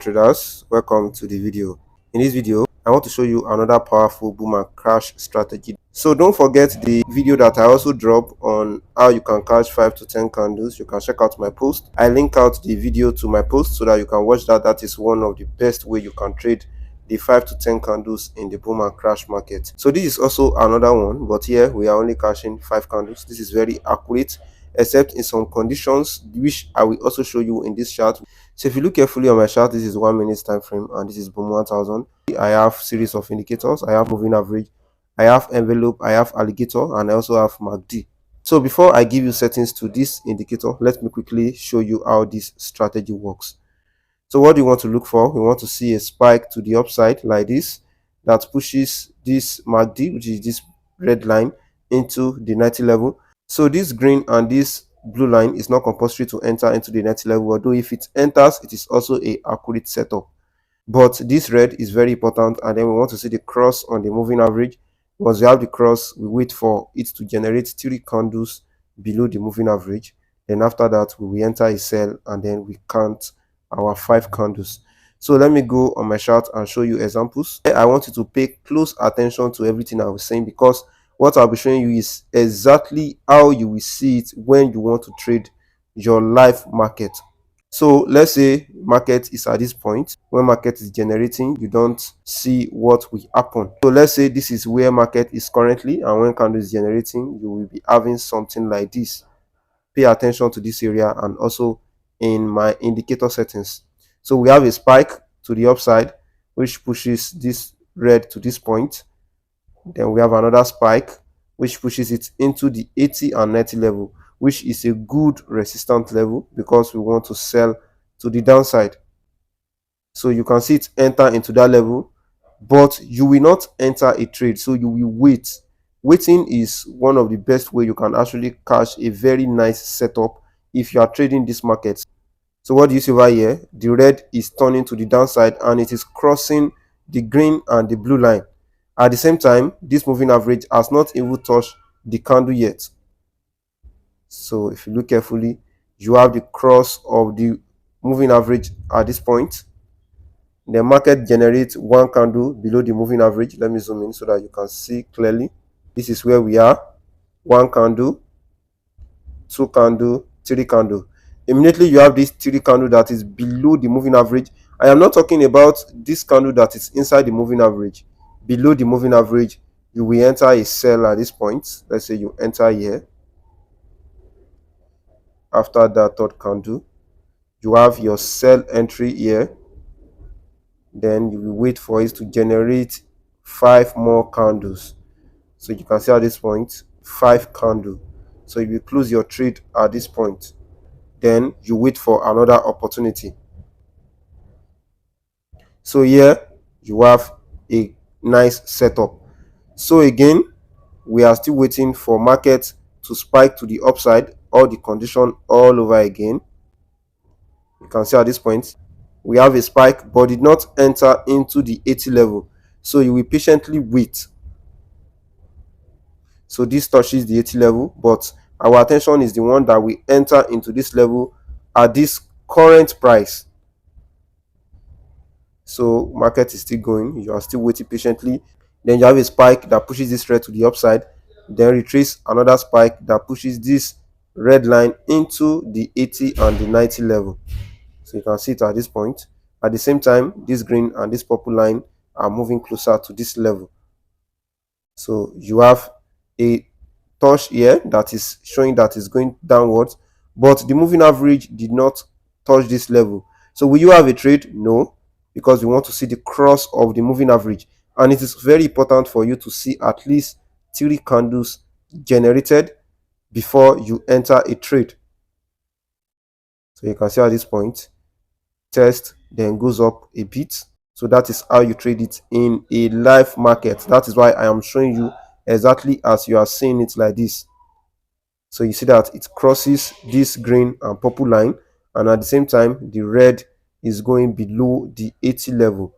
Traders, welcome to the video. In this video I want to show you another powerful boom and crash strategy. So don't forget the video that I also drop on how you can catch 5 to 10 candles. You can check out my post. I link out the video to my post so that you can watch that. That is one of the best way you can trade the 5 to 10 candles in the boom and crash market. So this is also another one, but here we are only cashing 5 candles. This is very accurate, except in some conditions which I will also show you in this chart. So if you look carefully on my chart, this is 1 minute time frame and this is boom 1000. I have series of indicators. I have moving average, I have envelope, I have alligator, and I also have MACD. So before I give you settings to this indicator, let me quickly show you how this strategy works. So what do you want to look for? We want to see a spike to the upside like this that pushes this MACD, which is this red line, into the 90 level. So this green and this blue line is not compulsory to enter into the 90 level, although if it enters, it is also a accurate setup. But this red is very important, and then we want to see the cross on the moving average. Once we have the cross, we wait for it to generate 3 candles below the moving average. Then after that, we will enter a sell and then we count our 5 candles. So let me go on my chart and show you examples. I want you to pay close attention to everything I was saying, because what I'll be showing you is exactly how you will see it when you want to trade your live market. So let's say market is at this point. When market is generating, you don't see what will happen. So let's say this is where market is currently, and when candle is generating, you will be having something like this. Pay attention to this area, and also in my indicator settings. So we have a spike to the upside which pushes this red to this point. Then we have another spike which pushes it into the 80 and 90 level, which is a good resistance level because we want to sell to the downside. So you can see it enter into that level, but you will not enter a trade, so you will wait. Waiting is one of the best way you can actually catch a very nice setup if you are trading this market. So what do you see over here? The red is turning to the downside and it is crossing the green and the blue line. At the same time, this moving average has not even touched the candle yet. So if you look carefully, you have the cross of the moving average at this point. The market generates 1 candle below the moving average. Let me zoom in so that you can see clearly. This is where we are. 1 candle, 2 candle, 3 candle. Immediately you have this 3 candle that is below the moving average. I am not talking about this candle that is inside the moving average. Below the moving average, you will enter a sell at this point. Let's say you enter here. After that 3rd candle, you have your sell entry here. Then you will wait for it to generate 5 more candles. So you can see at this point 5 candle. So you will close your trade at this point. Then you wait for another opportunity. So here you have a nice setup. So again, we are still waiting for market to spike to the upside, or the condition all over again. You can see at this point we have a spike but did not enter into the 80 level, so you will patiently wait. So this touches the 80 level, but our attention is the one that we enter into this level at this current price. So market is still going, you are still waiting patiently. Then you have a spike that pushes this red to the upside, then retrace another spike that pushes this red line into the 80 and the 90 level. So you can see it at this point. At the same time, this green and this purple line are moving closer to this level. So you have a touch here that is showing that it's going downwards, but the moving average did not touch this level. So will you have a trade? No, because we want to see the cross of the moving average, and it is very important for you to see at least 3 candles generated before you enter a trade. So you can see at this point, test, then goes up a bit. So that is how you trade it in a live market. That is why I am showing you exactly as you are seeing it like this. So you see that it crosses this green and purple line, and at the same time the red is going below the 80 level.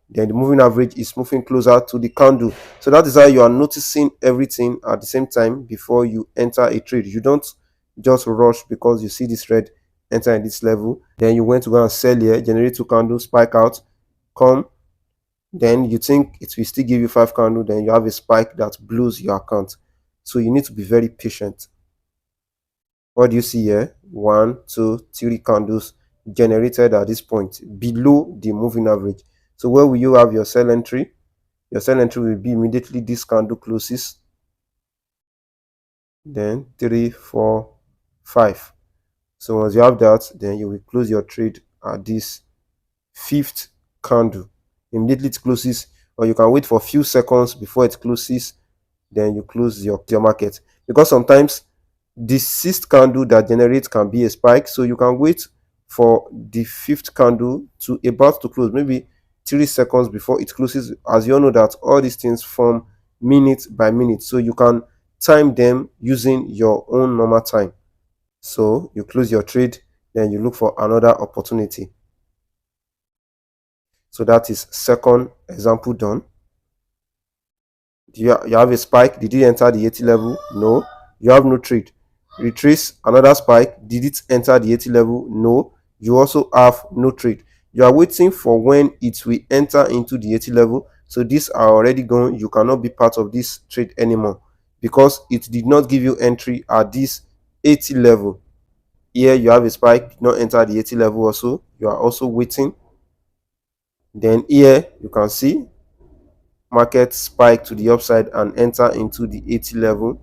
Then the moving average is moving closer to the candle. So that is how you are noticing everything at the same time before you enter a trade. You don't just rush because you see this red enter in this level. Then you went to go and sell here, generate 2 candles, spike out, come. Then you think it will still give you 5 candles, then you have a spike that blows your account. So you need to be very patient. What do you see here? 1, 2, 3 candles generated at this point below the moving average. So where will you have your sell entry? Your sell entry will be immediately this candle closes. Then 3, 4, 5. So once you have that, then you will close your trade at this 5th candle. Immediately it closes, or you can wait for a few seconds before it closes, then you close your market. Because sometimes the 6th candle that generates can be a spike, so you can wait for the 5th candle to about to close, maybe 3 seconds before it closes. As you all know that all these things form minute by minute, so you can time them using your own normal time. So you close your trade, then you look for another opportunity. So that is second example done. You have a spike. Did it enter the 80 level? No. You have no trade. Retrace another spike. Did it enter the 80 level? No. You also have no trade. You are waiting for when it will enter into the 80 level. So these are already gone. You cannot be part of this trade anymore because it did not give you entry at this 80 level. Here you have a spike, did not enter the 80 level also. You are also waiting. Then here you can see market spike to the upside and enter into the 80 level,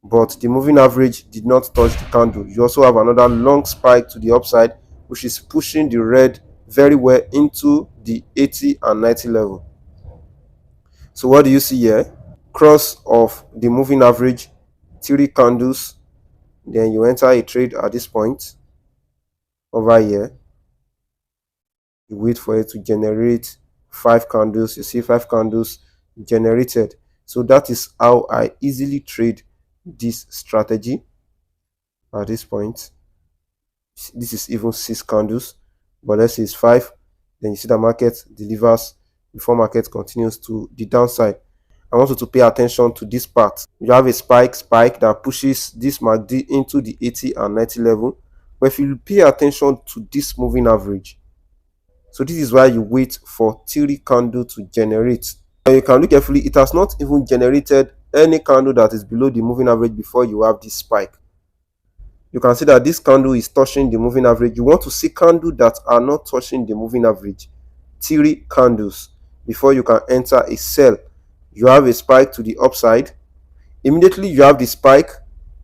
but the moving average did not touch the candle. You also have another long spike to the upside, which is pushing the red very well into the 80 and 90 level. So what do you see here? Cross of the moving average, 3 candles. Then you enter a trade at this point over here. You wait for it to generate 5 candles. You see 5 candles generated. So that is how I easily trade this strategy at this point. This is even 6 candles, but let's say it's 5. Then you see the market delivers before market continues to the downside. I want you to pay attention to this part. You have a spike that pushes this MACD into the 80 and 90 level. But if you pay attention to this moving average, so this is why you wait for 3 candle to generate. And you can look carefully, it has not even generated any candle that is below the moving average before you have this spike. You can see that this candle is touching the moving average. You want to see candles that are not touching the moving average. 3 candles before you can enter a sell. You have a spike to the upside. Immediately you have the spike,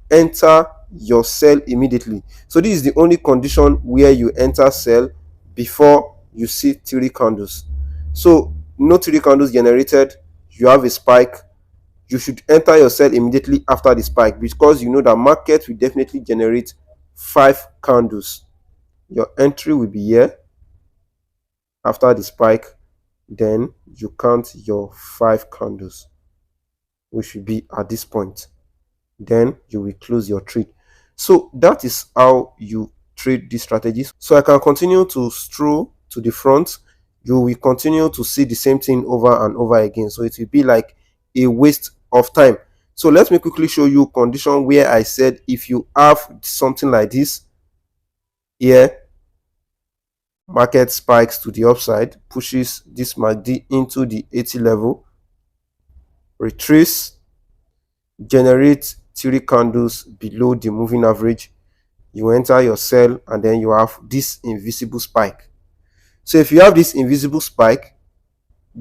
enter your sell immediately. So this is the only condition where you enter sell before you see 3 candles. So no 3 candles generated, you have a spike, you should enter your sell immediately after the spike, because you know that market will definitely generate 5 candles. Your entry will be here after the spike, then you count your 5 candles, which will be at this point. Then you will close your trade. So that is how you trade these strategies. So I can continue to stroll to the front. You will continue to see the same thing over and over again. So it will be like a waste of time. So let me quickly show you condition where I said if you have something like this here, market spikes to the upside, pushes this MACD into the 80 level, retrace, generate 3 candles below the moving average, you enter your sell, and then you have this invisible spike. So if you have this invisible spike,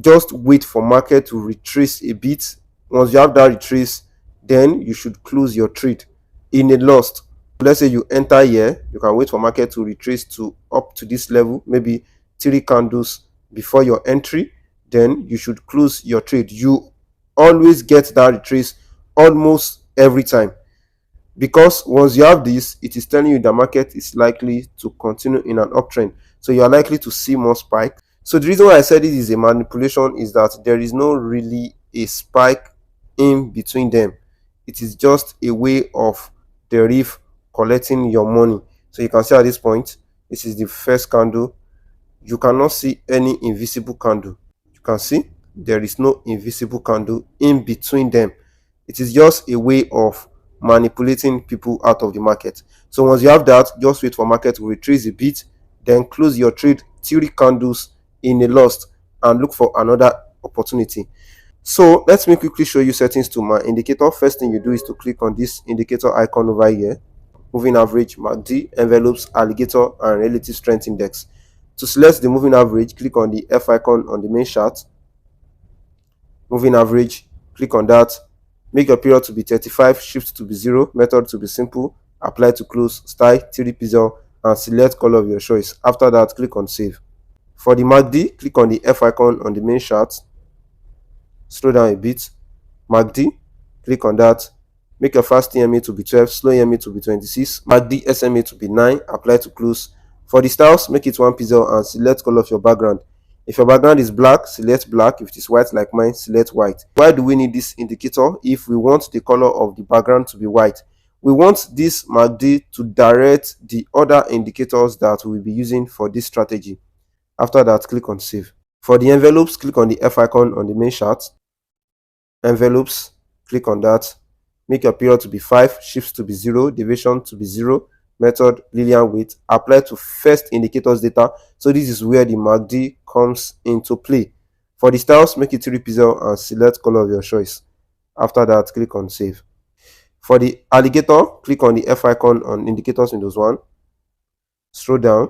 just wait for market to retrace a bit. Once you have that retrace, then you should close your trade in a loss. Let's say you enter here, you can wait for market to retrace to up to this level, maybe 3 candles before your entry, then you should close your trade. You always get that retrace almost every time, because once you have this, it is telling you the market is likely to continue in an uptrend, so you are likely to see more spike. So the reason why I said it is a manipulation is that there is no really a spike in between them. It is just a way of the reef collecting your money. So you can see at this point, this is the first candle. You cannot see any invisible candle. You can see there is no invisible candle in between them. It is just a way of manipulating people out of the market. So once you have that, just wait for market to retrace a bit, then close your trade 3 candles in a loss and look for another opportunity. So let me quickly show you settings to my indicator. First thing you do is to click on this indicator icon over here: moving average, MACD, envelopes, alligator, and relative strength index. To select the moving average, click on the F icon on the main chart. Moving average, click on that. Make your period to be 35, shift to be 0, method to be simple, apply to close, style 3 pixel, and select color of your choice. After that, click on save. For the MACD, click on the F icon on the main chart. Slow down a bit. MACD, click on that. Make your fast EMA to be 12, slow EMA to be 26, MACD SMA to be 9, apply to close. For the styles, make it 1 pixel and select color of your background. If your background is black, select black. If it is white like mine, select white. Why do we need this indicator? If we want the color of the background to be white, we want this MACD to direct the other indicators that we'll be using for this strategy. After that, click on save. For the envelopes, click on the F icon on the main chart. Envelopes, click on that. Make your period to be 5, shifts to be 0, deviation to be 0, method Lillian weight, apply to first indicators data. So this is where the MACD comes into play. For the styles, make it 3 pixel and select color of your choice. After that, click on save. For the alligator, click on the F icon on indicators Windows 1. Scroll down.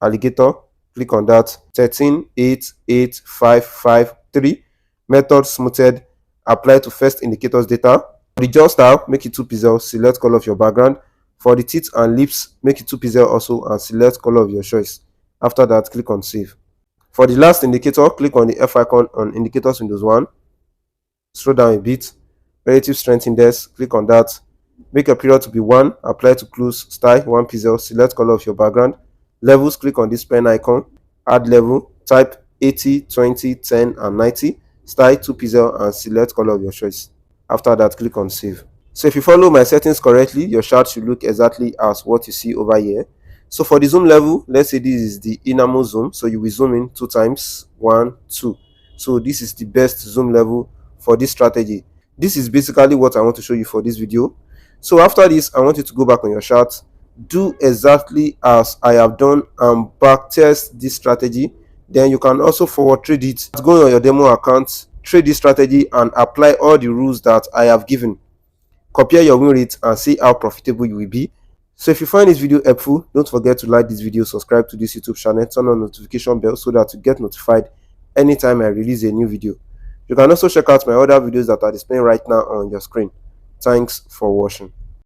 Alligator, click on that. 13.88553, method smoothed, apply to first indicators data. For the jaw style, make it 2 pixels, select color of your background. For the teeth and lips, make it 2 pixels also and select color of your choice. After that, click on save. For the last indicator, click on the F icon on indicators Windows 1. Scroll down a bit. Relative strength index, click on that. Make a period to be 1, apply to close, style 1 pixel, select color of your background. Levels, click on this pen icon, add level, type 80, 20, 10, and 90, style 2 pixel and select color of your choice. After that, click on save. So if you follow my settings correctly, your chart should look exactly as what you see over here. So for the zoom level, let's say this is the innermost zoom, so you will zoom in 2 times, 1, 2. So this is the best zoom level for this strategy. This is basically what I want to show you for this video. So after this, I want you to go back on your chart, do exactly as I have done and back test this strategy. Then you can also forward trade it. Go on your demo account, trade this strategy and apply all the rules that I have given. Compare your win rate and see how profitable you will be. So if you find this video helpful, don't forget to like this video, subscribe to this YouTube channel, turn on notification bell so that you get notified anytime I release a new video. You can also check out my other videos that are displaying right now on your screen. Thanks for watching.